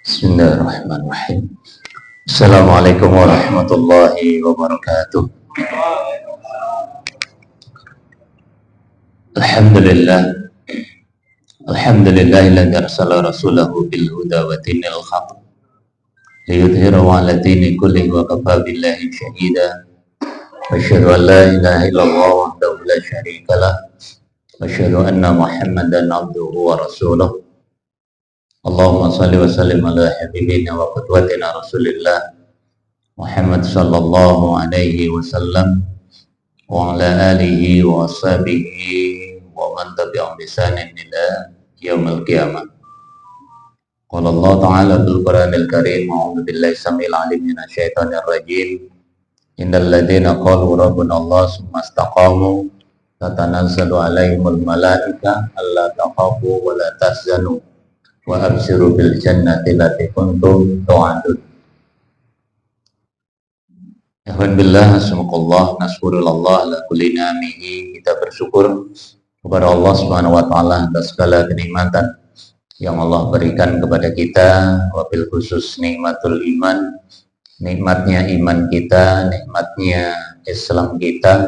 Bismillahirrahmanirrahim. Assalamualaikum warahmatullahi wabarakatuh. Alhamdulillah. Alhamdulillahilladzi arsala rasulahu bil huda wa dinil haqq liyudhhirahu 'ala dini kullihi wa kafa billahi shahida. Asyhadu an la ilaha illallah wahdahu la syarika lah. Asyhadu anna Muhammadan abduhu wa rasuluh. Allahumma salli wa sallim ala habibina wa qudwatina Rasulillah Muhammad sallallahu alaihi wasallam wa ala alihi wa ashabihi wa man tabi'ahum bi ihsanin ila yaumil qiyamah. Qala Allah ta'ala bil Qur'anil Karim, a'udzu billahi samil alim minasy syaithanir rajim. Innal ladzina qalu rabbuna Allah tsumma istaqamu tatanazzalu alaihimul malaika alla takhafu wa la tahzanu wa abshiru bil jannati allati kuntum tu'adun. Alhamdulillah, subhanallah, naskurullah ala kulli ni'amihi. Kita bersyukur kepada Allah Subhanahu wa taala atas segala kenikmatan yang Allah berikan kepada kita, wabil khusus nikmatul iman, nikmatnya iman kita, nikmatnya Islam kita,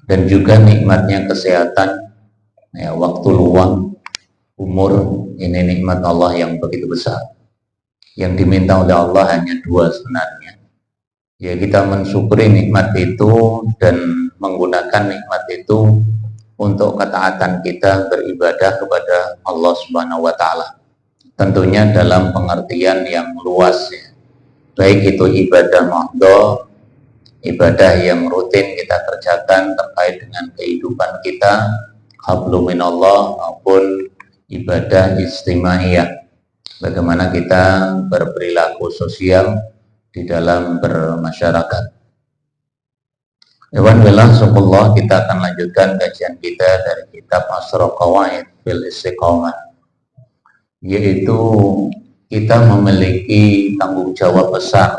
dan juga nikmatnya kesehatan, ya, waktu luang, umur. Ini nikmat Allah yang begitu besar. Yang diminta oleh Allah hanya dua sebenarnya. Ya, kita mensyukuri nikmat itu dan menggunakan nikmat itu untuk ketaatan kita beribadah kepada Allah Subhanahu wa taala. Tentunya dalam pengertian yang luas, ya. Baik itu ibadah mahdhah, ibadah yang rutin kita kerjakan terkait dengan kehidupan kita, hablum minallah, maupun ibadah istimaiyah, bagaimana kita berperilaku sosial di dalam bermasyarakat. Alhamdulillah, kita akan lanjutkan kajian kita dari kitab Asrul Qawaid fil Istiqomah, yaitu kita memiliki tanggung jawab besar.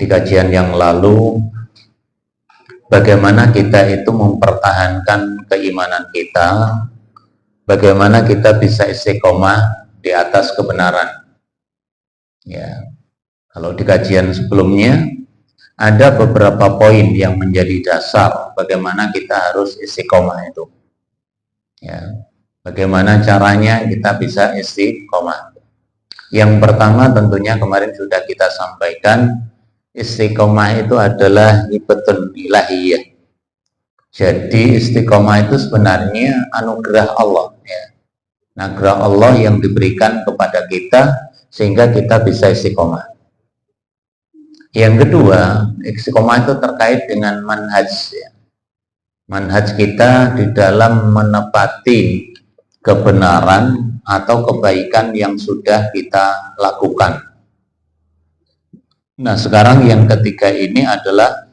Di kajian yang lalu, bagaimana kita itu mempertahankan keimanan kita, bagaimana kita bisa istiqomah di atas kebenaran. Ya, kalau di kajian sebelumnya ada beberapa poin yang menjadi dasar bagaimana kita harus istiqomah itu. Ya, bagaimana caranya kita bisa istiqomah. Yang pertama tentunya kemarin sudah kita sampaikan, istiqomah itu adalah hibatun ilahiyah. Jadi istiqomah itu sebenarnya anugerah Allah, ya. Anugerah Allah yang diberikan kepada kita sehingga kita bisa istiqomah. Yang kedua, istiqomah itu terkait dengan manhaj, ya. Manhaj kita di dalam menepati kebenaran atau kebaikan yang sudah kita lakukan. Nah, sekarang yang ketiga ini adalah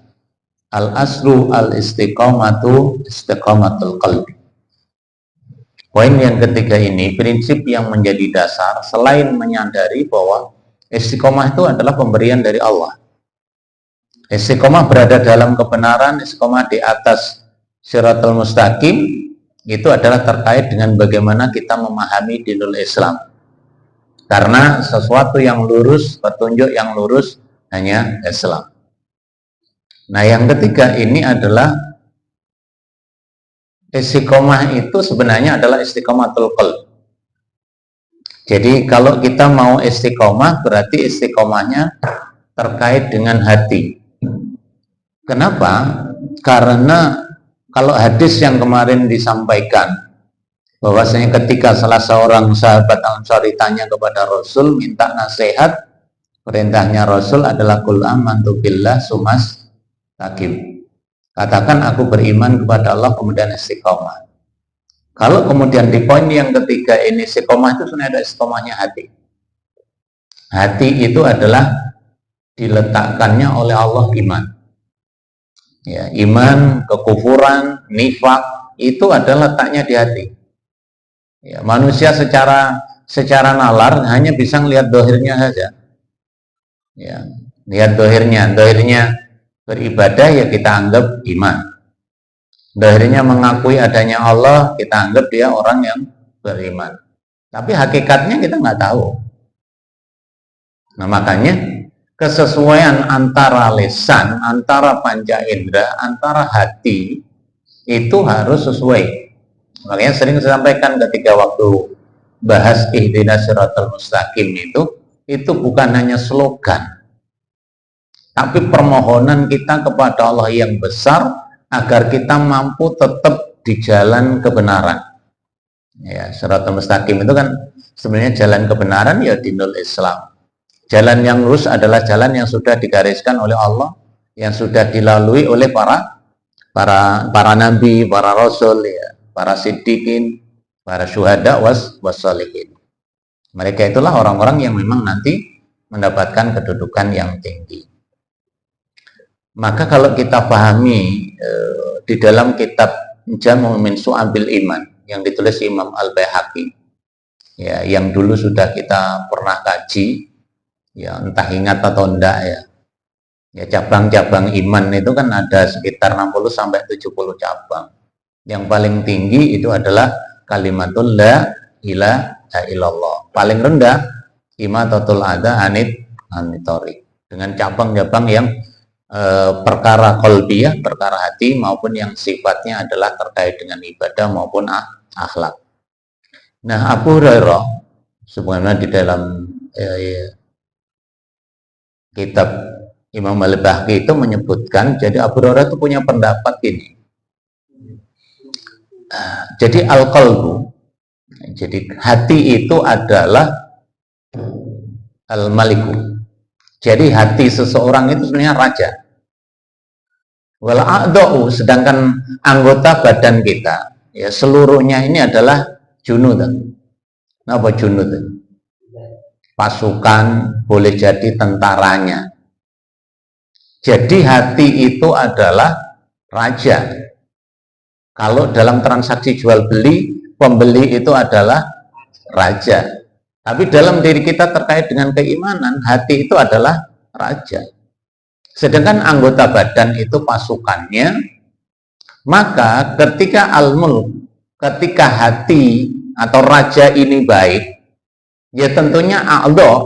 al-aslu al-istiqomatu istiqomatul qalbi. Poin yang ketiga ini, prinsip yang menjadi dasar selain menyadari bahwa istiqomah itu adalah pemberian dari Allah. Istiqomah berada dalam kebenaran, istiqomah di atas siratal mustaqim, itu adalah terkait dengan bagaimana kita memahami dinul Islam. Karena sesuatu yang lurus, petunjuk yang lurus hanya Islam. Nah, yang ketiga ini adalah istiqomah itu sebenarnya adalah istiqomatul qalb. Jadi kalau kita mau istiqomah berarti istiqomahnya terkait dengan hati. Kenapa? Karena kalau hadis yang kemarin disampaikan bahwasanya ketika salah seorang sahabat Ansari tanya kepada Rasul minta nasihat, perintahnya Rasul adalah qul amantu billah sumas takim. Katakan aku beriman kepada Allah kemudian istiqomah. Kalau kemudian di poin yang ketiga ini istiqomah itu sebenarnya ada istiqomahnya hati. Hati itu adalah diletakkannya oleh Allah iman. Ya, iman, kekufuran, nifak itu adalah letaknya di hati. Ya, manusia secara nalar hanya bisa melihat dohirnya saja. Ya, lihat dohirnya beribadah ya kita anggap iman. Dohirnya mengakui adanya Allah, kita anggap dia orang yang beriman. Tapi hakikatnya kita nggak tahu. Nah, makanya kesesuaian antara lisan, antara panca indera, antara hati itu harus sesuai. Makanya sering saya sampaikan ketika waktu bahas ihdinas siratal mustaqim itu bukan hanya slogan, tapi permohonan kita kepada Allah yang besar agar kita mampu tetap di jalan kebenaran. Ya, siratal mustaqim itu kan sebenarnya jalan kebenaran, ya dinul Islam. Jalan yang lurus adalah jalan yang sudah digariskan oleh Allah, yang sudah dilalui oleh para nabi, para rasul, ya, para siddiqin, para syuhada wassalihin. Mereka itulah orang-orang yang memang nanti mendapatkan kedudukan yang tinggi. Maka kalau kita pahami di dalam kitab Jamu' min Syu'abil Iman yang ditulis Imam Al-Baihaqi, ya, yang dulu sudah kita pernah kaji, ya, entah ingat atau enggak, ya. Ya, cabang-cabang iman itu kan ada sekitar 60 sampai 70 cabang. Yang paling tinggi itu adalah kalimatul la ilaha illallah. Paling rendah imatatul adza anit-thariq. Dengan cabang-cabang yang perkara qalbiyah, perkara hati, maupun yang sifatnya adalah terkait dengan ibadah maupun akhlak. Nah, Abu Hurairah sebenarnya di dalam kitab Imam Al-Baihaqi itu menyebutkan, jadi Abu Hurairah itu punya pendapat ini. Jadi al-qalbu, jadi hati itu adalah al-maliku. Jadi hati seseorang itu sebenarnya raja. Wal a'dha'u, sedangkan anggota badan kita, ya, seluruhnya ini adalah junud. Apa junud? Pasukan, boleh jadi tentaranya. Jadi hati itu adalah raja. Kalau dalam transaksi jual beli, pembeli itu adalah raja. Tapi dalam diri kita terkait dengan keimanan, hati itu adalah raja. Sedangkan anggota badan itu pasukannya. Maka ketika al-mulk, ketika hati atau raja ini baik, ya tentunya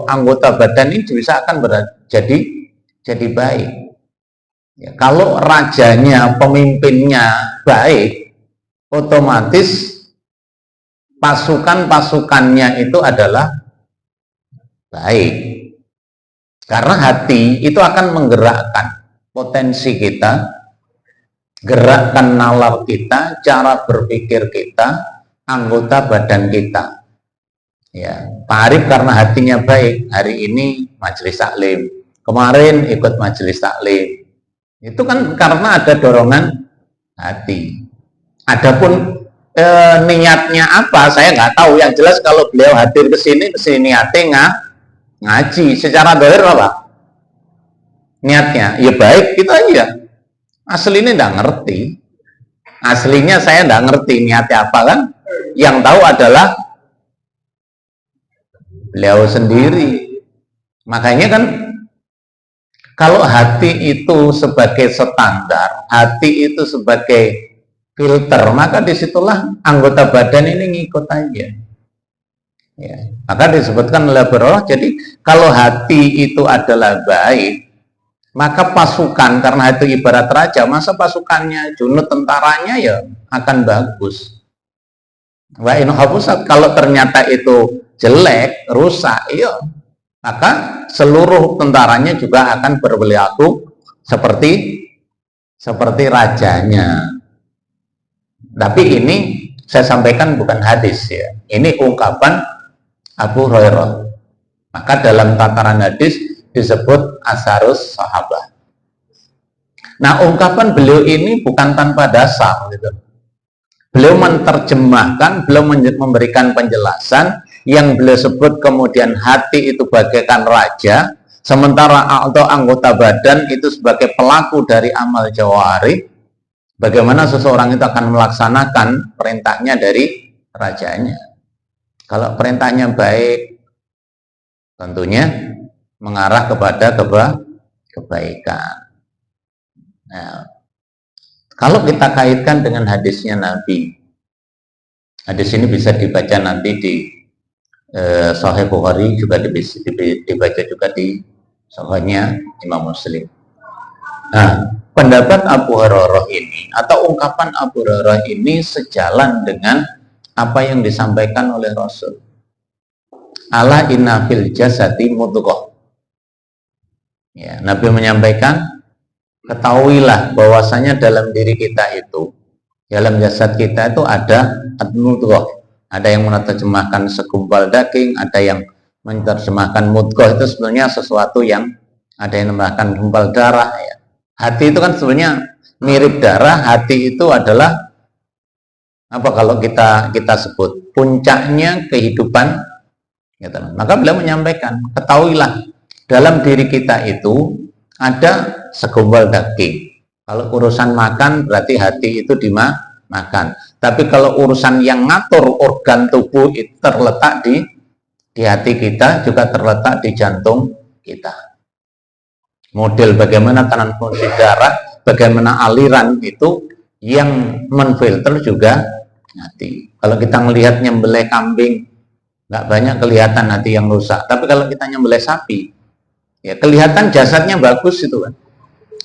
anggota badan ini bisa akan jadi baik. Ya, kalau rajanya, pemimpinnya baik, otomatis pasukan-pasukannya itu adalah baik. Karena hati itu akan menggerakkan potensi kita, gerakkan nalar kita, cara berpikir kita, anggota badan kita. Ya, Pak Arif karena hatinya baik, hari ini majelis taklim, kemarin ikut majelis taklim. Itu kan karena ada dorongan hati. Adapun niatnya apa, saya nggak tahu. Yang jelas kalau beliau hadir ke sini niatnya ngaji. Secara dohir apa? Niatnya, ya baik, gitu aja. Aslinya nggak ngerti. Aslinya saya nggak ngerti niatnya apa kan. Yang tahu adalah beliau sendiri. Makanya kan kalau hati itu sebagai standar, hati itu sebagai filter, maka disitulah anggota badan ini ngikut aja. Ya, maka disebutkan oleh Rasulullah, jadi kalau hati itu adalah baik, maka pasukan, karena itu ibarat raja, masa pasukannya, junut tentaranya ya akan bagus. Wa in hafusat, kalau ternyata itu jelek, rusak, iya, maka seluruh tentaranya juga akan berperilaku seperti rajanya. Tapi ini saya sampaikan bukan hadis, ya. Ini ungkapan Abu Hurairah. Maka dalam tataran hadis disebut asarus sahabat. Nah, ungkapan beliau ini bukan tanpa dasar, gitu. Beliau menerjemahkan, beliau memberikan penjelasan yang beliau sebut kemudian hati itu bagaikan raja, sementara atau anggota badan itu sebagai pelaku dari amal jawari. Bagaimana seseorang itu akan melaksanakan perintahnya dari rajanya. Kalau perintahnya baik, tentunya mengarah kepada kebaikan. Nah, kalau kita kaitkan dengan hadisnya Nabi, hadis ini bisa dibaca nanti di Sahih Bukhari juga dibaca juga di Sahihnya Imam Muslim. Nah, pendapat Abu Hurairah ini atau ungkapan Abu Hurairah ini sejalan dengan apa yang disampaikan oleh Rasul. Ala inna fil jasadi mudghah. Ya, Nabi menyampaikan, ketahuilah bahwasanya dalam diri kita itu, dalam jasad kita itu ada mudghah. Ada yang menerjemahkan segumpal daging, ada yang menerjemahkan mudghah itu sebenarnya sesuatu yang ada yang menambahkan gumpal darah. Ya. Hati itu kan sebenarnya mirip darah. Hati itu adalah apa kalau kita sebut puncaknya kehidupan. Gitu. Maka beliau menyampaikan, ketahuilah dalam diri kita itu ada segumpal daging. Kalau urusan makan berarti hati itu dimakan. Tapi kalau urusan yang ngatur organ tubuh itu terletak di hati kita, juga terletak di jantung kita. Model bagaimana kanan fungsi darah, bagaimana aliran itu yang menfilter juga hati. Kalau kita melihat nyembelih kambing, nggak banyak kelihatan hati yang rusak. Tapi kalau kita nyembelih sapi, ya kelihatan jasadnya bagus itu kan,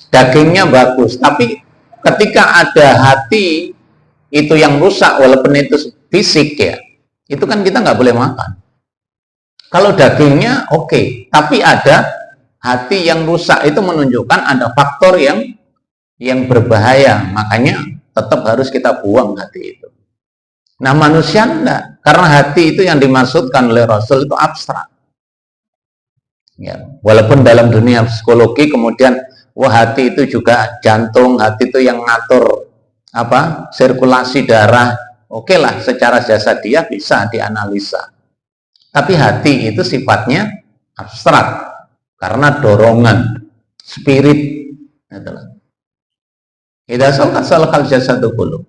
dagingnya bagus. Tapi ketika ada hati itu yang rusak, walaupun itu fisik ya, itu kan kita nggak boleh makan. Kalau dagingnya oke, tapi ada hati yang rusak, itu menunjukkan ada faktor yang berbahaya. Makanya tetap harus kita buang hati itu. Nah manusia enggak, karena hati itu yang dimaksudkan oleh Rasul itu abstrak. Ya, walaupun dalam dunia psikologi kemudian hati itu juga jantung, hati itu yang ngatur apa sirkulasi darah. Oke lah, secara jasa dia bisa dianalisa. Tapi hati itu sifatnya abstrak karena dorongan spirit. Idza salakal jasadu kullu.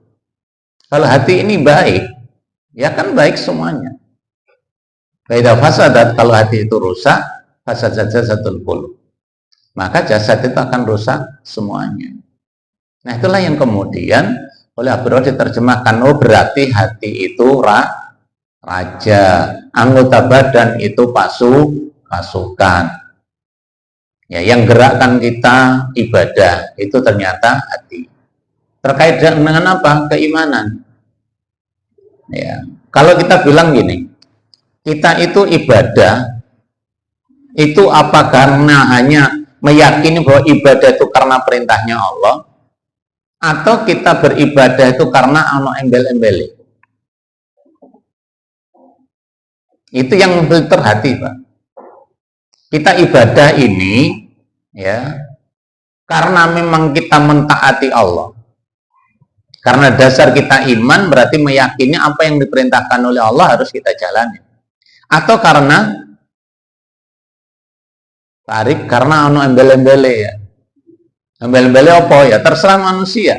Kalau hati ini baik, ya kan baik semuanya. Idza fasadat, kalau hati itu rusak, fasadat jasadul kullu. Maka jasad itu akan rusak semuanya. Nah itulah yang kemudian oleh Abu Hurairah diterjemahkan, oh berarti hati itu raja, anggota badan itu pasukan. Ya, yang gerakkan kita ibadah itu ternyata hati. Terkait dengan apa? Keimanan. Ya, kalau kita bilang gini, kita itu ibadah itu apa karena hanya meyakini bahwa ibadah itu karena perintahnya Allah, atau kita beribadah itu karena ono embel-embeli. Itu yang memfilter hati, Pak. Kita ibadah ini ya karena memang kita mentaati Allah. Karena dasar kita iman berarti meyakini apa yang diperintahkan oleh Allah harus kita jalani. Atau karena karena ono embel-embele ya. Embel-embele apa ya? Terserah manusia.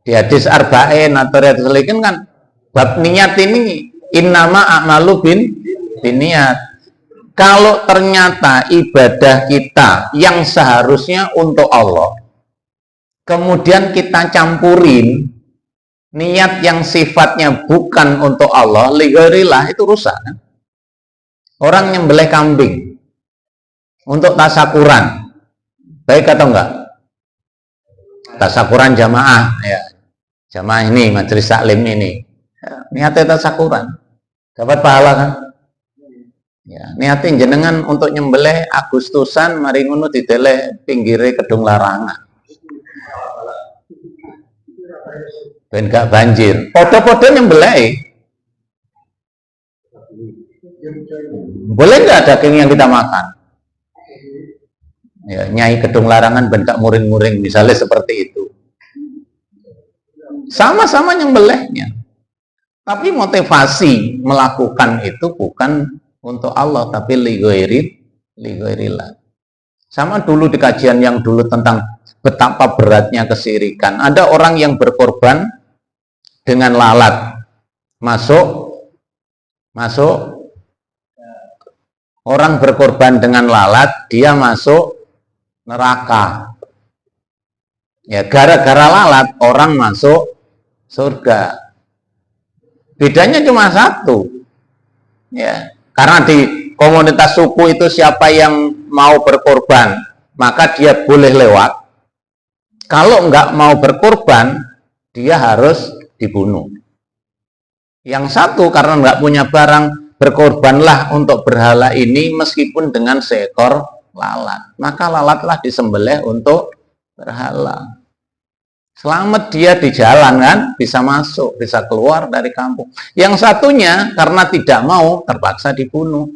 Di hadis arba'in atau hadis salikin kan bab niat ini innama a'malu bin niat. Kalau ternyata ibadah kita yang seharusnya untuk Allah, kemudian kita campurin niat yang sifatnya bukan untuk Allah, ligharillah, itu rusak kan? Orang nyembelih kambing untuk tasakuran, baik atau enggak? Tasakuran jamaah ya. Jamaah ini, majelis taklim ini. Ya, niatnya tasakuran. Dapat pahala kan? Ya, niatnya jenengan untuk nyembelih Agustusan mari ngono didele pinggire kedung larangan. Ben gak banjir. Podo-podo nyembelih. Boleh nggak daging yang kita makan? Ya, nyai kedung larangan ben gak muring-muring misalnya seperti itu. Sama-sama nyembelihnya. Tapi motivasi melakukan itu bukan untuk Allah, tapi lighairillah. Sama dulu di kajian yang dulu tentang betapa beratnya kesirikan. Ada orang yang berkorban dengan lalat. Masuk. Orang berkorban dengan lalat, dia masuk neraka. Ya, gara-gara lalat orang masuk surga. Bedanya cuma satu. Ya, karena di komunitas suku itu siapa yang mau berkorban, maka dia boleh lewat. Kalau nggak mau berkorban, dia harus dibunuh. Yang satu karena nggak punya barang, berkorbanlah untuk berhala ini meskipun dengan seekor lalat. Maka lalatlah disembelih untuk berhala. Selamat dia di jalan kan, bisa masuk, bisa keluar dari kampung. Yang satunya karena tidak mau terpaksa dibunuh.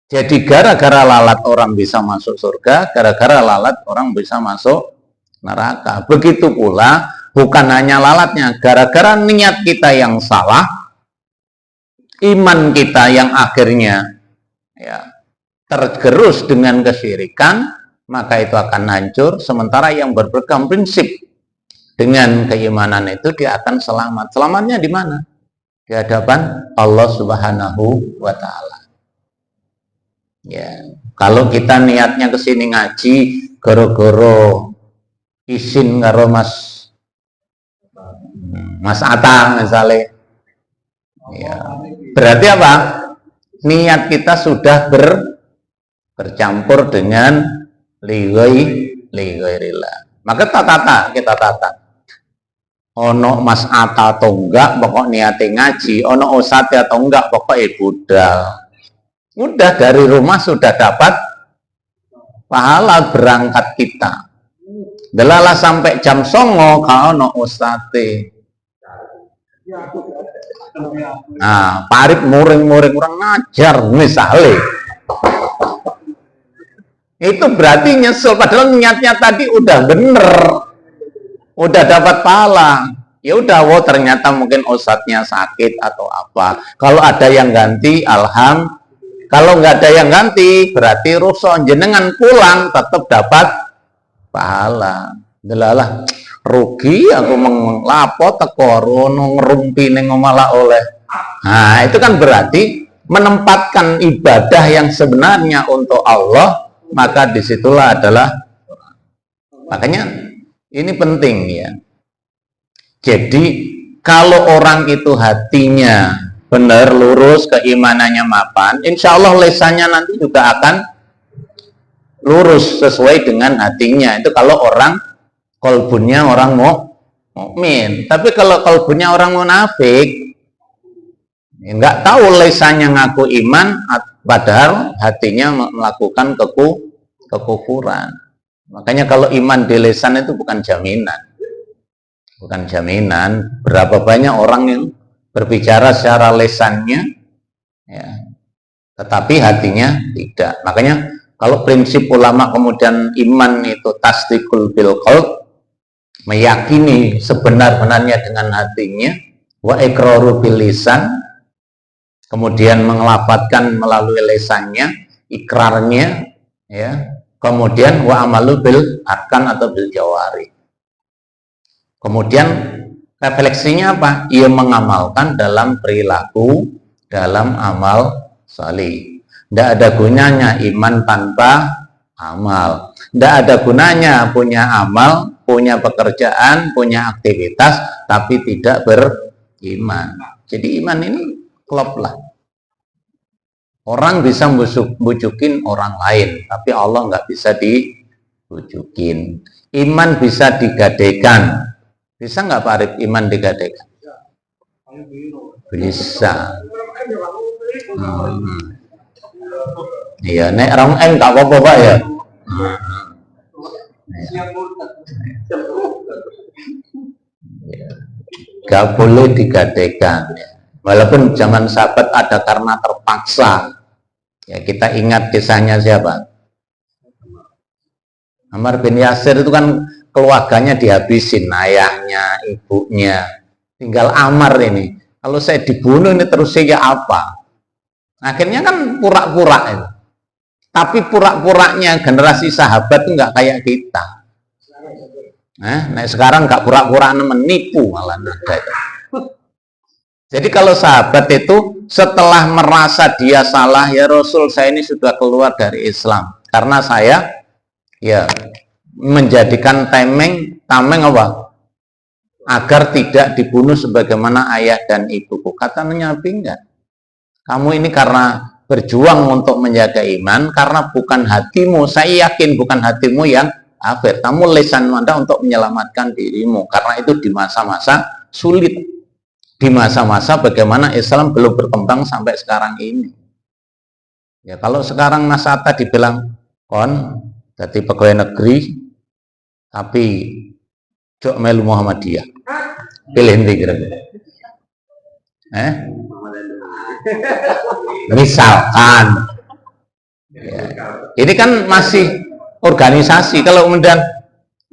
Jadi gara-gara lalat orang bisa masuk surga, gara-gara lalat orang bisa masuk neraka. Begitu pula bukan hanya lalatnya, gara-gara niat kita yang salah, iman kita yang akhirnya ya tergerus dengan kesyirikan, maka itu akan hancur. Sementara yang berpegang prinsip dengan keimanan itu dia akan selamat. Selamatnya di mana? Di hadapan Allah Subhanahu wa Ta'ala. Ya, kalau kita niatnya ke sini ngaji goro-goro isin karo Mas Atta misalnya. Ya, berarti apa? Niat kita sudah bercampur dengan lighairillah. Maka kita tata. Ono Mas Atta atau enggak, pokok niate ngaji. Ono Osate atau enggak, pokok budal. Udah dari rumah sudah dapat pahala berangkat kita. Delalah sampai jam 09.00 kau ono Osate. Nah, parit muring-muring kurang ngajar misalnya. Itu berarti nyesel, padahal niatnya tadi udah bener. Udah dapat pahala, ya udah, wow, ternyata mungkin ustadznya sakit atau apa. Kalau ada yang ganti, alhamdulillah. Kalau nggak ada yang ganti, berarti rusuh jenengan pulang tetap dapat pahala. Delalah rugi aku menglapot teko ngerumpi ning malah oleh. Nah, itu kan berarti menempatkan ibadah yang sebenarnya untuk Allah, maka disitulah adalah, makanya ini penting ya. Jadi kalau orang itu hatinya benar, lurus, keimanannya mapan, insya Allah lesannya nanti juga akan lurus sesuai dengan hatinya. Itu kalau orang kolbunnya orang mukmin. Tapi kalau kolbunnya orang munafik, ya nggak tahu lesannya ngaku iman, padahal hatinya melakukan kekufuran. Makanya kalau iman di lisan itu bukan jaminan. Bukan jaminan. Berapa banyak orang yang berbicara secara lisannya, ya, tetapi hatinya tidak. Makanya kalau prinsip ulama kemudian iman itu tasdikul bil qalb, meyakini sebenar-benarnya dengan hatinya, wa iqraru bil lisan, kemudian mengelafadzkan melalui lisannya, ikrarnya, ya. Kemudian wa amalu bil arkan atau bil jawari. Kemudian refleksinya apa? Ia mengamalkan dalam perilaku, dalam amal salih. Tidak ada gunanya iman tanpa amal. Tidak ada gunanya punya amal, punya pekerjaan, punya aktivitas, tapi tidak beriman. Jadi iman ini klop lah. Orang bisa bujukin orang lain, tapi Allah nggak bisa dibujukin. Iman bisa digadaikan. Bisa nggak Pak Arif iman digadaikan? Bisa. Iya, nek rong M tak apa-apa Pak ya. Gak boleh digadaikan. Walaupun zaman sahabat ada karena terpaksa. Ya, kita ingat kisahnya siapa? Ammar bin Yasir itu kan keluarganya dihabisin, ayahnya, ibunya. Tinggal Ammar ini. Kalau saya dibunuh ini terus saya apa? Akhirnya kan pura-pura itu. Tapi pura-puranya generasi sahabat itu nggak kayak kita. Nah, sekarang nggak pura-pura menipu malah ada itu. Jadi kalau sahabat itu setelah merasa dia salah, ya Rasul saya ini sudah keluar dari Islam karena saya ya menjadikan tameng apa? Agar tidak dibunuh sebagaimana ayah dan ibuku. Kata Nabi enggak. Kamu ini karena berjuang untuk menjaga iman, karena bukan hatimu, saya yakin bukan hatimu yang kafir. Kamu lisan Anda untuk menyelamatkan dirimu, karena itu di masa-masa sulit, di masa-masa bagaimana Islam belum berkembang sampai sekarang ini. Ya kalau sekarang Mas Atta dibilang kon jadi pegawai negeri tapi jok melu Muhammadiyah, pilih nanti kira-kira. Misalkan ya. Ini kan masih organisasi. Kalau kemudian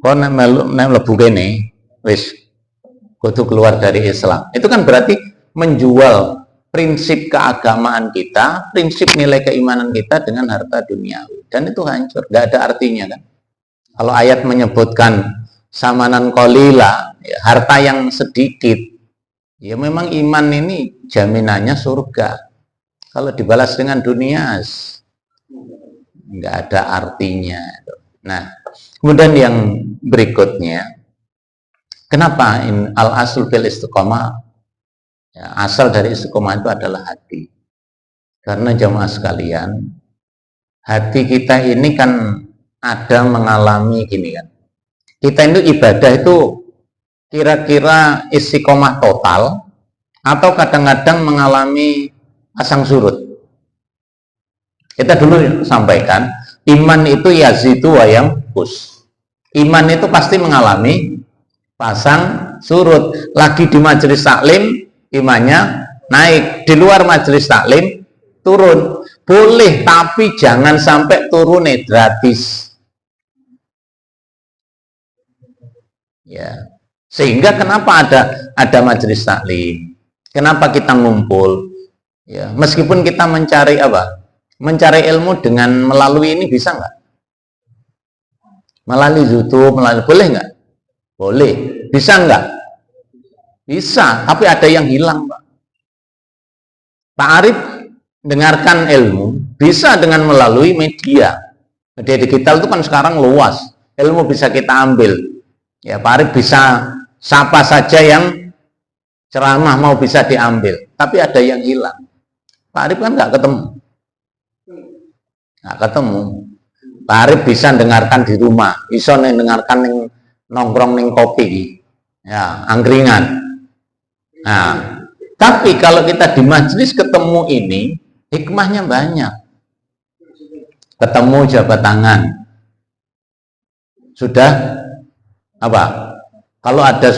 kon mlebu kene wis kudu keluar dari Islam, itu kan berarti menjual prinsip keagamaan kita, prinsip nilai keimanan kita dengan harta duniawi, dan itu hancur, nggak ada artinya kan. Kalau ayat menyebutkan samanan kolila, ya, harta yang sedikit, ya memang iman ini jaminannya surga. Kalau dibalas dengan dunia, nggak ada artinya. Nah, kemudian yang berikutnya, kenapa al asl fil istiqomah? Ya, asal dari istiqomah itu adalah hati. Karena jamaah sekalian, hati kita ini kan ada mengalami gini kan. Kita itu ibadah itu kira-kira istiqomah total atau kadang-kadang mengalami pasang surut. Kita dulu sampaikan, iman itu yazidu wa yanqus. Iman itu pasti mengalami pasang surut. Lagi di majelis taklim, imannya naik, di luar majelis taklim turun. Boleh, tapi jangan sampai turun gratis. Ya. Sehingga kenapa ada majelis taklim? Kenapa kita ngumpul? Ya, meskipun kita mencari apa? Mencari ilmu dengan melalui ini bisa nggak? Melalui YouTube, boleh nggak? Boleh. Bisa nggak? Bisa, tapi ada yang hilang, Pak. Pak Arif dengarkan ilmu bisa dengan melalui media. Media digital itu kan sekarang luas. Ilmu bisa kita ambil. Ya, Pak Arif bisa siapa saja yang ceramah mau bisa diambil. Tapi ada yang hilang. Pak Arif kan nggak ketemu. Nggak ketemu. Pak Arif bisa dengarkan di rumah. Bisa dengarkan nongkrong ning kopi. Ya, angkringan. Nah, tapi kalau kita di majelis ketemu ini, hikmahnya banyak. Ketemu jabat tangan. Sudah apa? Kalau ada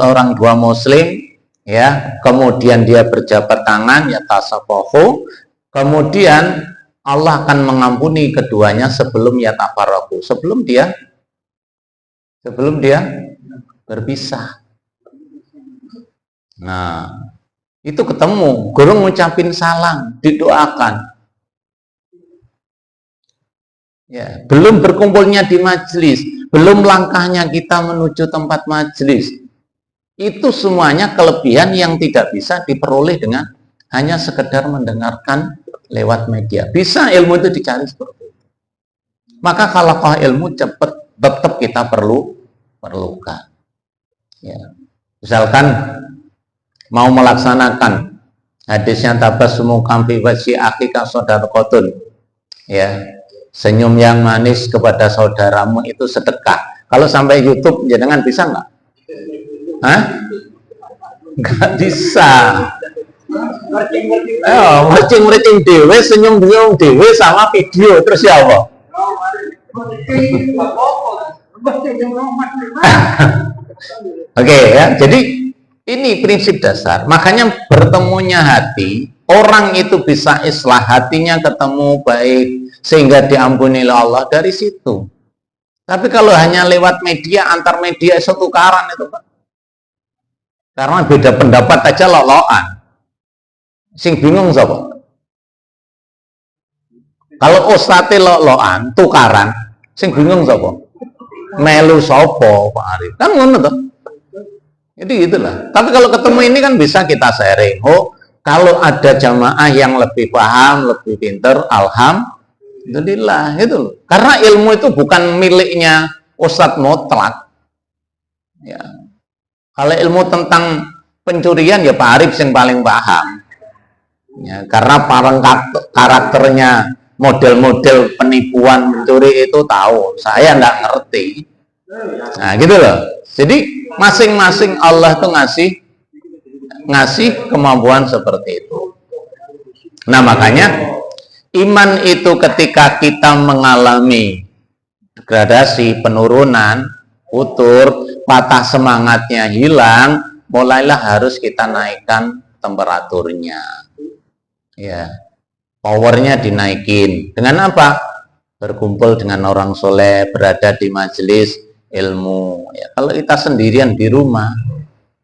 orang dua muslim, ya, kemudian dia berjabat tangan, ya tasafahu, kemudian Allah akan mengampuni keduanya sebelum yatafarraqu, sebelum dia berpisah. Nah, itu ketemu, guru ngucapin salam, didoakan. Ya, belum berkumpulnya di majelis, belum langkahnya kita menuju tempat majelis. Itu semuanya kelebihan yang tidak bisa diperoleh dengan hanya sekedar mendengarkan lewat media. Bisa ilmu itu dicari seperti itu. Maka kalau ilmu tetap kita perlukan. Ya. Misalkan mau melaksanakan hadisnya tabassumu kamfi wajhi akhika sadaqatun, ya, senyum yang manis kepada saudaramu itu sedekah. Kalau sampai YouTube jangan bisa nggak? Hah? Nggak bisa. Mercing dewe, senyum dewe sama video terus ya Allah. Oke, ya, jadi ini prinsip dasar. Makanya bertemunya hati, orang itu bisa islah, hatinya ketemu baik sehingga diampuni oleh Allah dari situ. Tapi kalau hanya lewat media, antar media itu tukaran itu, Pak. Karena beda pendapat aja lo-loan. Sing bingung siapa? Kalau ustadz lo-loan, tukaran, sing bingung siapa? Melu sopo Pak Arif. Kan ngono tuh. Jadi itulah. Tapi kalau ketemu ini kan bisa kita sharing. Oh, kalau ada jamaah yang lebih paham, lebih pinter, alhamdulillah, itu loh. Karena ilmu itu bukan miliknya ustadz mutlak. Ya. Kalau ilmu tentang pencurian ya Pak Arif yang paling paham. Ya, karena karakternya model-model penipuan mencuri itu tahu, saya nggak ngerti. Nah gitu loh. Jadi masing-masing Allah tuh ngasih kemampuan seperti itu. Nah makanya iman itu ketika kita mengalami degradasi, penurunan, futur, patah semangatnya hilang, mulailah harus kita naikkan temperaturnya. Ya, powernya dinaikin. Dengan apa? Berkumpul dengan orang soleh, berada di majelis ilmu. Ya, kalau kita sendirian di rumah,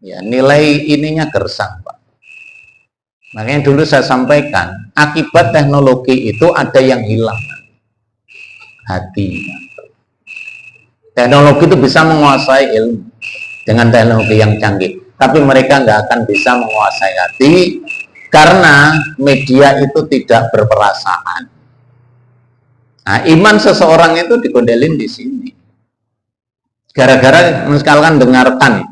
ya nilai ininya gersang, Pak. Makanya dulu saya sampaikan, akibat teknologi itu ada yang hilang, hati. Teknologi itu bisa menguasai ilmu dengan teknologi yang canggih, tapi mereka nggak akan bisa menguasai hati karena media itu tidak berperasaan. Nah, iman seseorang itu digondelin di sini. Gara-gara misalkan dengarkan,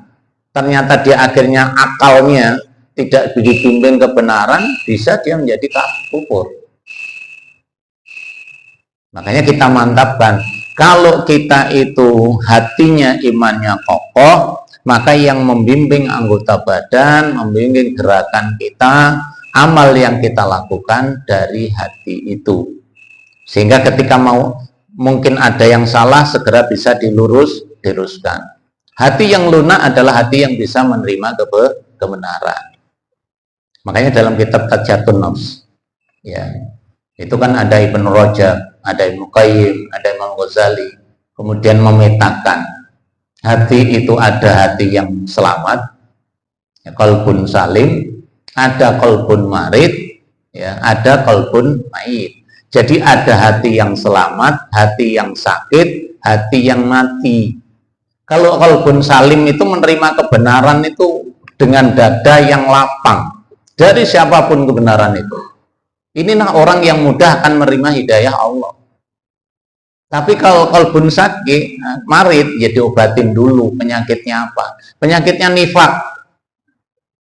ternyata dia akhirnya akalnya tidak dibimbing kebenaran, bisa dia menjadi kufur. Makanya kita mantapkan, kalau kita itu hatinya imannya kokoh, maka yang membimbing anggota badan, membimbing gerakan kita, amal yang kita lakukan dari hati itu. Sehingga ketika mungkin ada yang salah, segera bisa diluruskan. Hati yang lunak adalah hati yang bisa menerima kebenaran. Makanya dalam kitab Tadjatun Nafs, ya, itu kan ada Ibnu Rajab, ada Ibnu Qayyim, ada Imam Ghazali, kemudian memetakan hati itu ada hati yang selamat, ya, qalbun salim, ada qalbun marid, ya, ada qalbun mayit. Jadi ada hati yang selamat, hati yang sakit, hati yang mati. Kalau qalbun salim itu menerima kebenaran itu dengan dada yang lapang dari siapapun kebenaran itu. Inilah orang yang mudah akan menerima hidayah Allah. Tapi kalau qalbun sakit, marid, ya diobatin dulu. Penyakitnya apa? Penyakitnya nifak,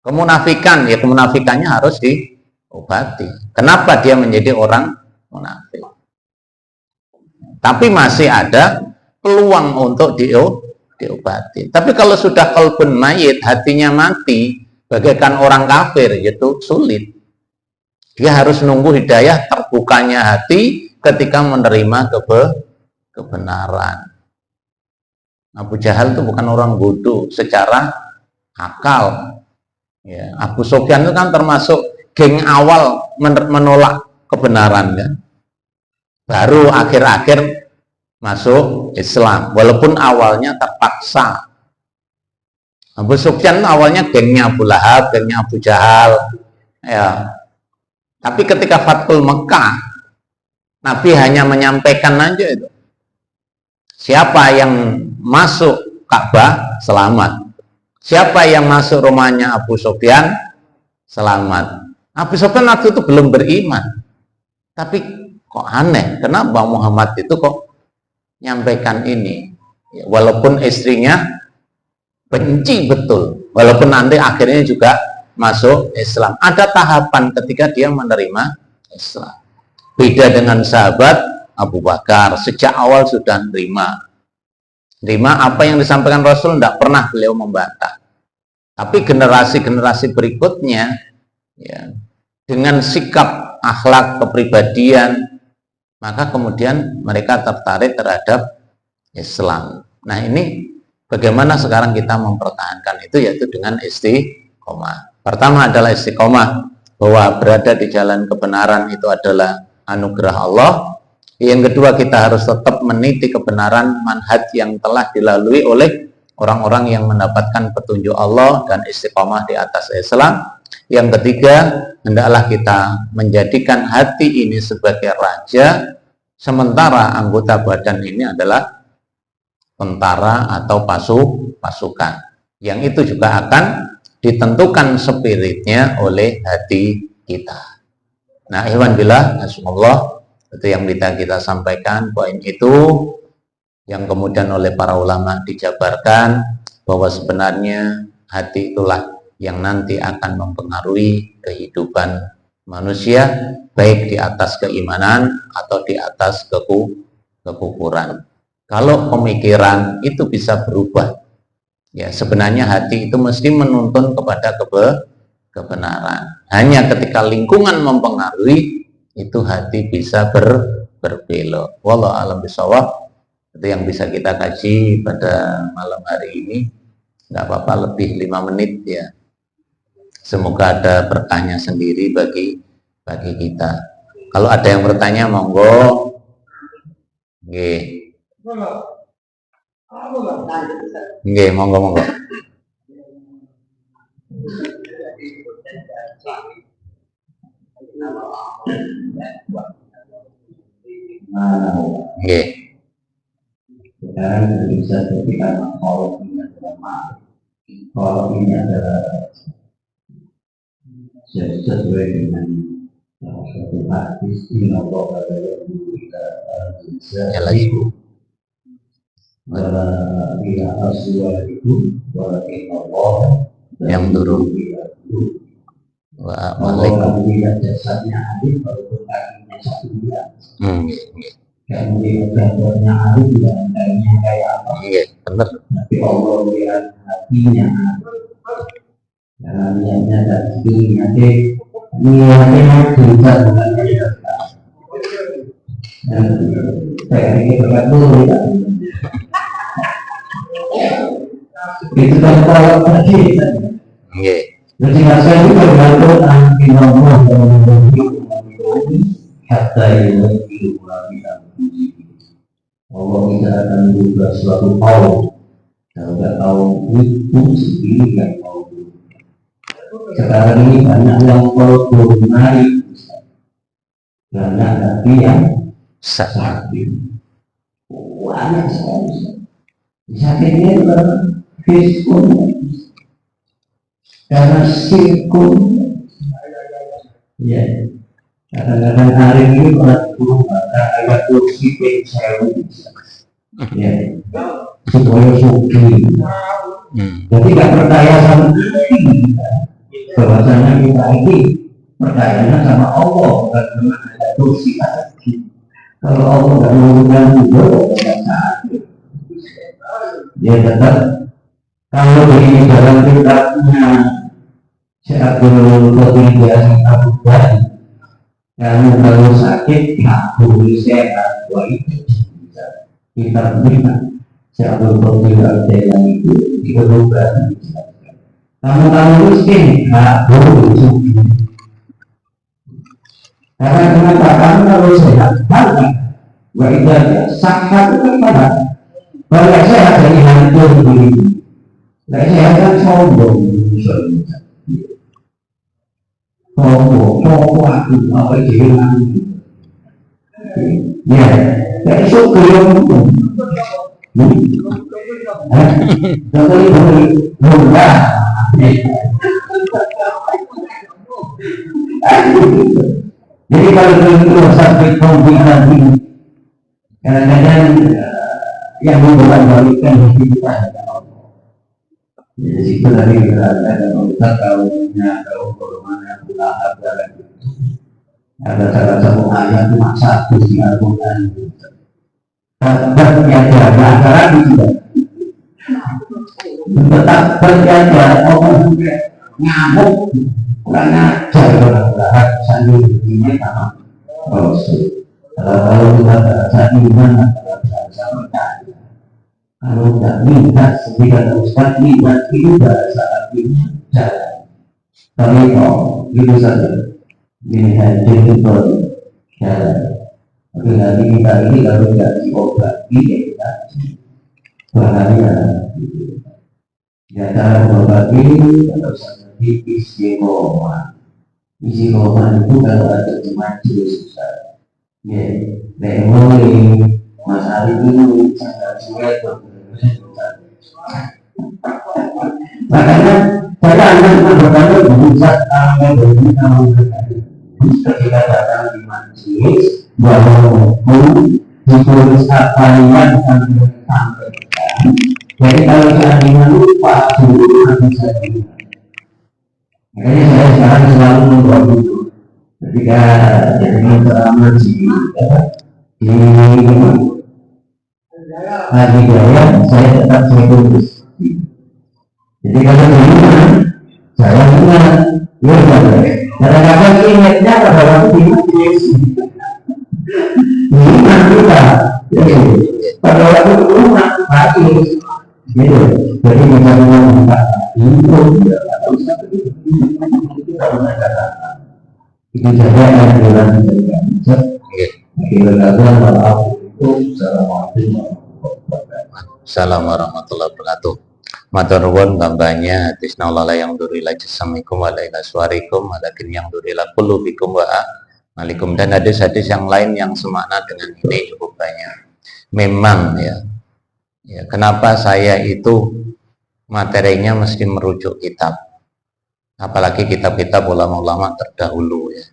kemunafikan, ya kemunafikannya harus diobati. Kenapa dia menjadi orang munafik? Tapi masih ada peluang untuk diobati. Tapi kalau sudah qalbun mayit, hatinya mati, bagaikan orang kafir, itu sulit. Dia harus nunggu hidayah terbukanya hati ketika menerima kebenaran. Abu Jahal itu bukan orang bodoh secara akal. Ya, Abu Sufyan itu kan termasuk geng awal menolak kebenaran, kan? Baru akhir-akhir masuk Islam, walaupun awalnya terpaksa. Abu Sufyan awalnya gengnya Abu Lahab, gengnya Abu Jahal, ya. Tapi ketika Fathul Mekah, Nabi hanya menyampaikan aja itu. Siapa yang masuk Ka'bah selamat. Siapa yang masuk rumahnya Abu Sufyan selamat. Abu Sufyan waktu itu belum beriman. Tapi kok aneh, kenapa Muhammad itu kok nyampaikan ini? Ya, walaupun istrinya benci betul, walaupun nanti akhirnya juga masuk Islam. Ada tahapan ketika dia menerima Islam. Beda dengan sahabat Abu Bakar, sejak awal sudah nerima apa yang disampaikan Rasul, tidak pernah beliau membantah. Tapi generasi-generasi berikutnya, ya, dengan sikap akhlak kepribadian, maka kemudian mereka tertarik terhadap Islam. Nah ini bagaimana sekarang kita mempertahankan itu, yaitu dengan istiqomah. Pertama adalah istiqomah, bahwa berada di jalan kebenaran itu adalah anugerah Allah. Yang kedua, kita harus tetap meniti kebenaran manhaj yang telah dilalui oleh orang-orang yang mendapatkan petunjuk Allah dan istiqomah di atas Islam. Yang ketiga, hendaklah kita menjadikan hati ini sebagai raja, sementara anggota badan ini adalah tentara atau pasukan. Yang itu juga akan ditentukan spiritnya oleh hati kita. Nah, ikhwan billah, nasallallahu, itu yang kita sampaikan, poin itu yang kemudian oleh para ulama dijabarkan bahwa sebenarnya hati itulah yang nanti akan mempengaruhi kehidupan manusia, baik di atas keimanan atau di atas kekufuran. Kalau pemikiran itu bisa berubah, ya sebenarnya hati itu mesti menuntun kepada kebenaran. Hanya ketika lingkungan mempengaruhi, itu hati bisa berbelok. Wallahu a'lam bishawab. Itu yang bisa kita kaji pada malam hari ini. Nggak apa-apa lebih 5 menit ya. Semoga ada berkahnya sendiri bagi kita. Kalau ada yang bertanya, monggo. Nggih. Nggih, monggo. Nggih. Sekarang bisa jadi karena kalau ini adalah sesuai dengan satu hadis ini Allah kita lagi bila aswa itu Allah yang turun waalaikumsalam bila jasadnya adil walaupun kakinya satu bulan kemudian jadwalnya adil tidak antaranya kayak apa benar. Tapi Allah lihat hatinya dalam niatnya dan hatinya niatnya juga bukannya dan saya ini berkata itu kan kalau tadi jadi saya itu bergantung anti Allah dan kata yang lebih Allah tidak akan berubah suatu kaum kalau tidak tahu itu sendiri yang mau. Sekarang ini banyak yang kalau menarik banyak tapi yang sakit banyak sekali sakitnya adalah fiskun karena sikun ya kadang-kadang hari ini orang burung bahkan agak kursi pensewu ya supaya suki jadi tidak percaya sama diri bahwasanya kita ini percayanya sama Allah bukan cuma ada kursi lagi kalau Allah tidak mengundang juga tidak sakit ya tetap kalau di dalam kitabnya Syekh Abdul Qadir Abu Dhabi kamu kalau sakit tak boleh sehat wah itu kita berikan Syekh Abdul Qadir Abu Dhabi itu diobat kamu miskin tak boleh suki karena kenapa kamu kalau sehat balik wah itu sakit itu kan kalau sehat dari hancur diri kalau sehat kan sombong sombong aku apa jangan ya dari suku yang dari mudah jadi kalau itu sampai kombinasi ini kadang-kadang yang membolak-balikkan hidup kita jadi situ dari berada kalau kita kaumnya kaum kormanya ulahab dalam ada salah satu ayat cuma satu di Al-Quran tetap tiada masalah tidak tetap berjaga orang juga ngamuk kurang ajar orang ulahab sambil begini sama Rasul kalau kita bahasa iman adalah bahasa percaya kalau tidak minta sedikit Ustaz minta itu bahasa artinya jalan tapi kok itu saja ini hadir itu jalan tapi nanti kita ini kalau tidak diobati kita bahaya ya cara mengobati kalau seperti istiqomah itu kalau ada di majelis Ustaz ya mulai Mas Ari ini sangat sulit makanya saya akan bertanya bisa ketika datang di majelis bahwa ditulis apa yang akan disampaikan jadi kalau saya lupa dulu nanti saya makanya saya sekarang selalu membuat itu ketika jadi selama di Hidayah saya tetap saya tulis. Jadi kalau di rumah saya ingat, ya kadang-kadang ingatnya pada waktu tulis. Ingat kita, pada waktu itu mati, gitu. Jadi bisa membuka itu, itu kalau mereka katakan. Itu saja yang dilakukan dari kami. Assalamualaikum warahmatullahi wabarakatuh. Matur nuwun tambahnya tisna Allah yang durila jasamikum wa la suarikum walakin yang durila qulubikum wa malikum, dan hadis-hadis yang lain yang semakna dengan ini cukup banyak. Memang ya kenapa saya itu materinya mesti merujuk kitab, apalagi kitab-kitab ulama-ulama terdahulu ya.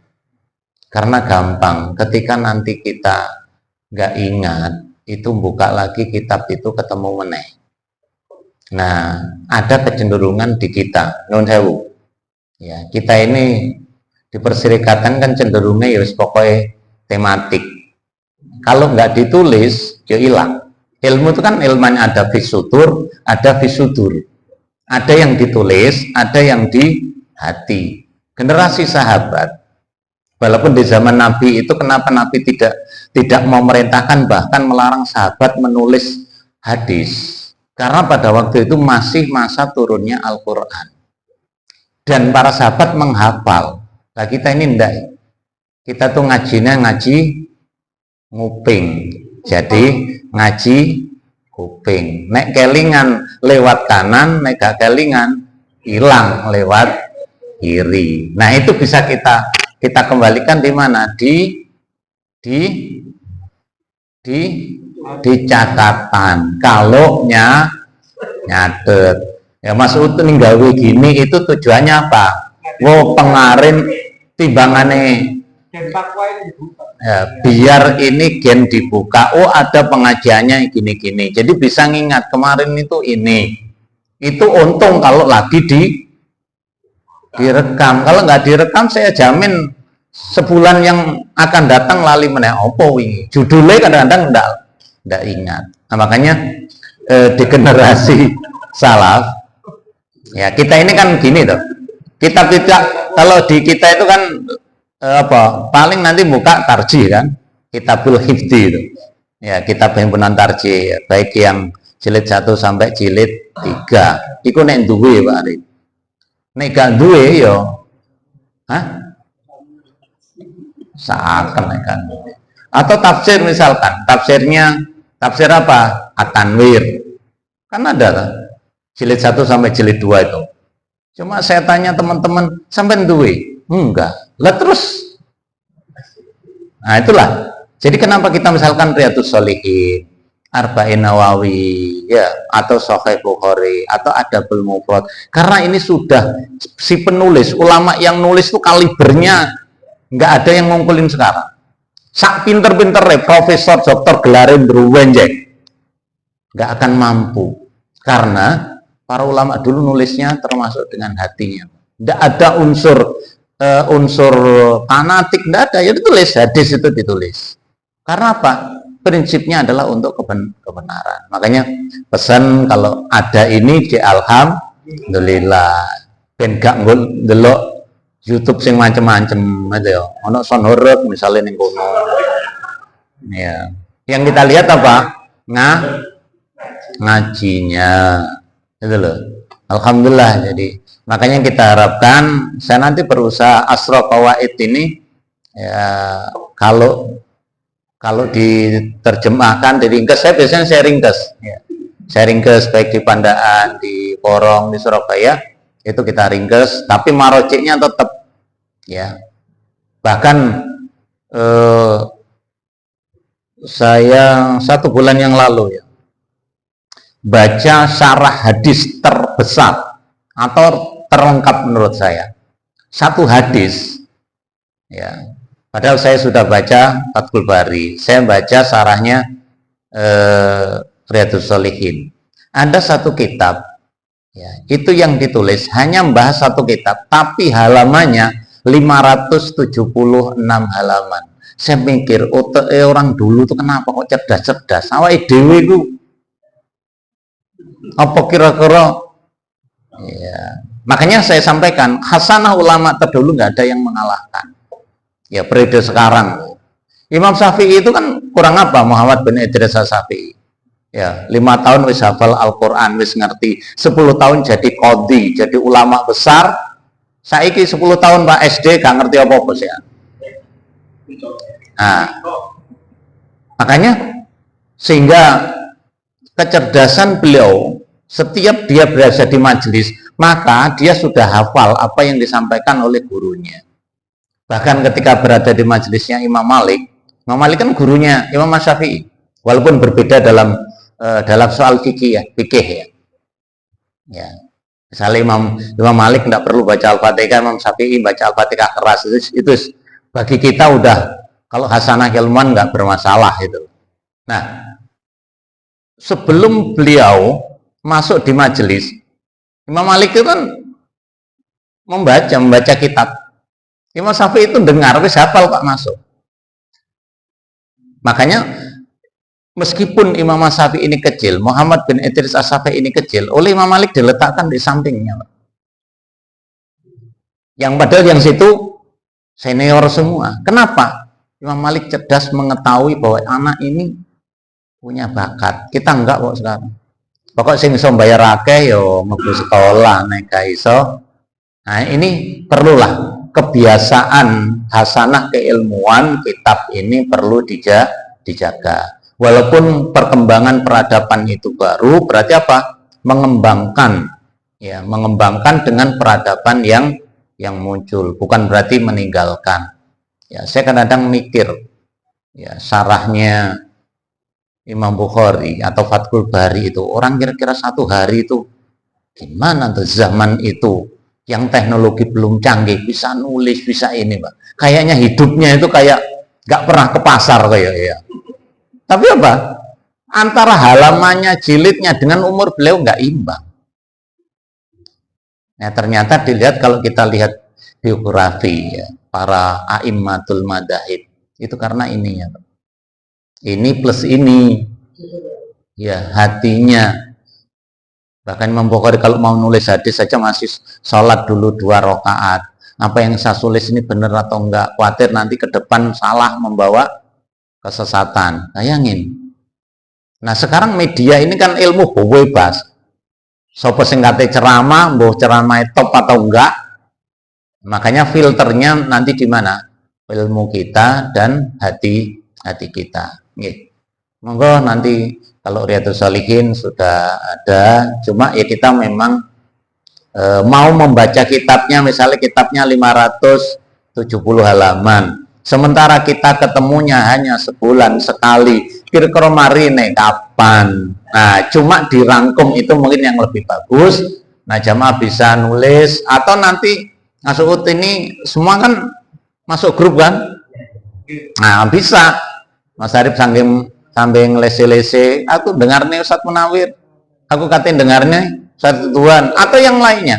Karena gampang, ketika nanti kita nggak ingat, itu buka lagi kitab itu ketemu meneh. Nah, ada kecenderungan di kita, nyuwun sewu. Ya, kita ini di perserikatan kan cenderungnya ya pokoknya tematik. Kalau nggak ditulis, ya hilang. Ilmu itu kan ilmunya ada fisutur, ada fisudur. Ada yang ditulis, ada yang di hati. Generasi sahabat, walaupun di zaman Nabi itu kenapa Nabi tidak mau merintahkan, bahkan melarang sahabat menulis hadis, karena pada waktu itu masih masa turunnya Al-Quran dan para sahabat menghafal. Nah kita ini enggak, kita tuh ngajinya ngaji nguping, jadi ngaji kuping, nek kelingan lewat kanan, nek gak kelingan hilang lewat kiri. Nah itu bisa kita kembalikan di mana? Di catatan. Kalau nyatet ya Mas Utu nih gawe gini, itu tujuannya apa? Wo pengarin timbangane ya, biar ini gen dibuka, oh ada pengajiannya gini-gini, jadi bisa ngingat kemarin itu ini. Itu untung kalau lagi direkam. Kalau nggak direkam, saya jamin sebulan yang akan datang lali meneh opo wingi. Judulnya kadang-kadang enggak ingat. Nah, makanya di generasi salaf ya, kita ini kan gini toh. Kita tidak, kalau di kita itu kan paling nanti buka tarjih kan, kitabul hifdi itu. Ya, kitab himpunan tarjih ya, baik yang jilid 1 sampai jilid 3. Iku nek duwe Pak Arif. Nek gak duwe yo seakan kan. Atau tafsir misalkan, tafsir apa? At-Tanwir. Kan ada jilid 1 sampai jilid 2 itu. Cuma saya tanya teman-teman, sampai duwe? Enggak. Lah terus. Nah, itulah. Jadi kenapa kita misalkan Riyadhus Shalihin, Arba'in Nawawi, ya, atau Sahih Bukhari, atau Adabul Mufrad? Karena ini sudah si penulis, ulama yang nulis itu kalibernya nggak ada yang ngumpulin sekarang. Sak pinter-pinter profesor, dokter gelarin beruwenjek nggak akan mampu, karena para ulama dulu nulisnya termasuk dengan hatinya. Nggak ada unsur fanatik, nggak ada. Ya ditulis, hadis itu ditulis. Karena apa? Prinsipnya adalah untuk kebenaran. Makanya pesan kalau ada ini di alhamdulillah, ben gak ndelok YouTube sing macem-macem aja ya. Ono son horor misalnya ning kono. Ya. Yang kita lihat apa? Ngajinya. Itu loh. Alhamdulillah. Jadi makanya kita harapkan, saya nanti berusaha Asra Qawaid ini ya, kalau diterjemahkan, diringkes, saya biasanya saya ringkes ya. Saya ringkes baik di Pandaan, di Porong, di Surabaya, itu kita ringkes, tapi marojiknya tetap ya. Bahkan saya 1 bulan yang lalu ya baca syarah hadis terbesar atau terlengkap menurut saya, 1 hadis ya. Padahal saya sudah baca Fathul Bari, saya baca syarahnya Riyadhus Shalihin. Ada 1 kitab ya, itu yang ditulis hanya membahas 1 kitab, tapi halamannya 576 halaman. Saya mikir, orang dulu tuh kenapa kok cerdas-cerdas? Awake dhewe iku apa kira-kira? Ya. Makanya saya sampaikan, hasanah ulama terdahulu nggak ada yang mengalahkan. Ya periode sekarang. Imam Syafi'i itu kan kurang apa? Muhammad bin Idris Syafi'i. Ya, 5 tahun wis hafal Al-Quran, wis ngerti. 10 tahun jadi qadhi, jadi ulama besar. Saiki 10 tahun Pak SD gak ngerti apa-apa sih. Nah, makanya sehingga kecerdasan beliau setiap dia berada di majelis, maka dia sudah hafal apa yang disampaikan oleh gurunya. Bahkan ketika berada di majelisnya Imam Malik kan gurunya Imam Syafi'i, walaupun berbeda dalam soal fikih ya. Ya. Misalnya Imam Malik tidak perlu baca Al-Fatihah, Imam Syafi'i baca Al-Fatihah keras, itu bagi kita udah, kalau hasanah ilmuwan nggak bermasalah itu. Nah, sebelum beliau masuk di majelis, Imam Malik itu kan membaca kitab. Imam Syafi'i itu dengar, wis hafal Pak masuk. Makanya meskipun Imam Syafi'i ini kecil, Muhammad bin Idris As-Syafi'i ini kecil, oleh Imam Malik diletakkan di sampingnya. Yang padahal yang situ senior semua. Kenapa? Imam Malik cerdas mengetahui bahwa anak ini punya bakat. Kita enggak kok sekarang. Pokok sing iso bayar akeh yo mlebu sekolah nek gak iso. Nah, ini perlulah kebiasaan hasanah keilmuan kitab ini perlu dijaga. Walaupun perkembangan peradaban itu baru, berarti apa? Mengembangkan dengan peradaban yang muncul, bukan berarti meninggalkan. Ya, saya kadang-kadang mikir, ya, sarahnya Imam Bukhari atau Fathul Bari itu, orang kira-kira 1 hari itu gimana tuh zaman itu yang teknologi belum canggih, bisa nulis, bisa ini, Pak. Kayaknya hidupnya itu kayak nggak pernah ke pasar kayak ya. Tapi apa? Antara halamannya, jilidnya dengan umur beliau nggak imbang. Nah, ternyata dilihat kalau kita lihat biografi ya, para a'immatul madzhab itu karena ininya, Pak. Ini plus ini, ya hatinya. Bahkan Imam Bukhari kalau mau nulis hadis saja masih sholat dulu 2 rakaat. Apa yang saya tulis ini benar atau enggak? Khawatir nanti ke depan salah membawa kesesatan. Bayangin. Nah sekarang media ini kan ilmu bebas. Sopo sing kate ceramah, mbuh ceramah top atau enggak? Makanya filternya nanti di mana? Ilmu kita dan hati kita. Nggih. Monggo nanti kalau Riyadhus Shalihin sudah ada, cuma ya kita memang mau membaca kitabnya, misalnya kitabnya 570 halaman, sementara kita ketemunya hanya sebulan sekali, kira-kira marine kapan? Nah, cuma dirangkum itu mungkin yang lebih bagus. Nah, jamaah bisa nulis, atau nanti masuk ini semua kan masuk grup kan? Nah, bisa. Mas Arif sambil lese-lese, aku dengarnya Ustadz Munawir, aku katain dengarnya Ustadz Tuhan, atau yang lainnya,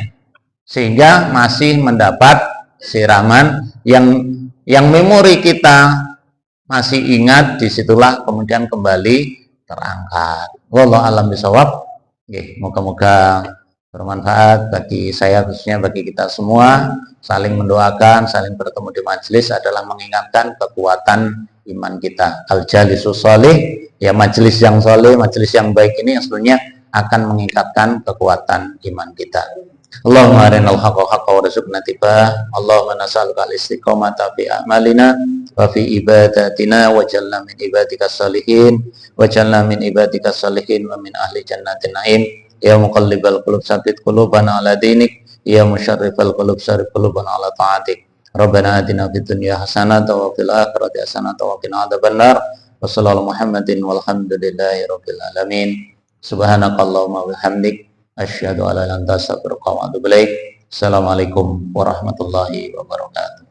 sehingga masih mendapat siraman yang memori kita masih ingat, disitulah kemudian kembali terangkat. Wallahu a'lam bishawab. Moga-moga bermanfaat bagi saya, khususnya bagi kita semua. Saling mendoakan, saling bertemu di majelis adalah mengingatkan kekuatan iman kita. Al-jalisus sholih, ya majelis yang soleh, majelis yang baik ini yang sebenarnya akan meningkatkan kekuatan iman kita. Allahumma arinal haqqa haqqa warzuqna tibah. Allahumma nas'aluka al-istiqomata fi a'malina wa fi ibadatina waj'alna min ibadikas sholihin waj'alna min ibadikas sholihin wa min ahli jannatin na'im. Ya muqallibal qulub tsabbit qulubana ala dinik, ya musyarrifal qulub sarrif qulubana ala ta'atik. Rabbana atina fid dunya hasanatan wa fil akhirati hasanatan wa qina adzabannar. Wassallallahu Muhammadin walhamdulillahi rabbil alamin. Subhanakallahumma wa bihamdik asyhadu an la ilaha illa anta astaghfiruka wa atubu ilaik. Assalamualaikum warahmatullahi wabarakatuh.